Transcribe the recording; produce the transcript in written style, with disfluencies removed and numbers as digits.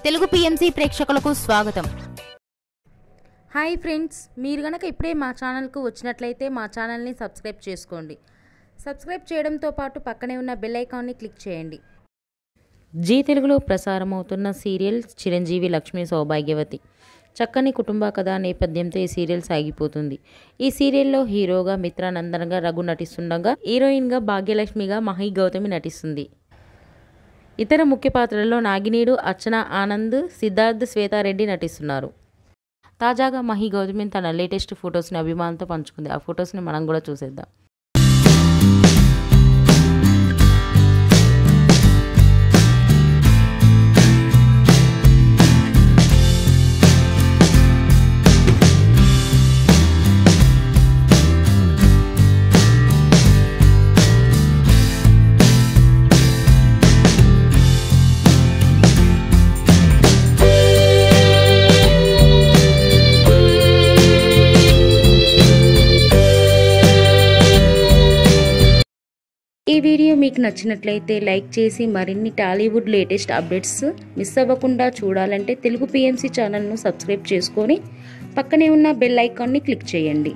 Telugu PMC ప్రేక్షకులకు స్వాగతం. Hi friends, మీరు గనక ఇప్పుడే మా ఛానల్కు వచ్చినట్లయితే మా ఛానల్ని సబ్స్క్రైబ్ చేసుకోండి. సబ్స్క్రైబ్ చేయడంతో పాటు పక్కనే ఉన్న బెల్ ఐకాన్ని క్లిక్ చేయండి. జీ తెలుగులో ప్రసారమవుతున్న సీరియల్ చిరంజీవి లక్ష్మీ సౌభాగ్యవతి. చక్కని కుటుంబ కథ నేపథ్యంతో ఈ సీరియల్ సాగిపోతుంది. ఈ సీరియల్లో హీరోగా మిత్రానందన్గా రఘు నటిస్తుండగా, హీరోయిన్గా భాగ్యలక్ష్మిగా మహి గౌతమి నటిస్తుంది. ఇతర ముఖ్య పాత్రల్లో నాగినీడు, అర్చన ఆనంద్, సిద్ధార్థ్, శ్వేతారెడ్డి నటిస్తున్నారు. తాజాగా మహి గౌతమి తన లేటెస్ట్ ఫొటోస్ని అభిమానులతో పంచుకుంది. ఆ ఫొటోస్ని మనం కూడా చూసేద్దాం. ఈ వీడియో మీకు నచ్చినట్లయితే లైక్ చేసి మరిన్ని టాలీవుడ్ లేటెస్ట్ అప్డేట్స్ మిస్ అవ్వకుండా చూడాలంటే తెలుగు పిఎంసి ఛానల్ను సబ్స్క్రైబ్ చేసుకొని పక్కనే ఉన్న బెల్ ఐకాన్ని క్లిక్ చేయండి.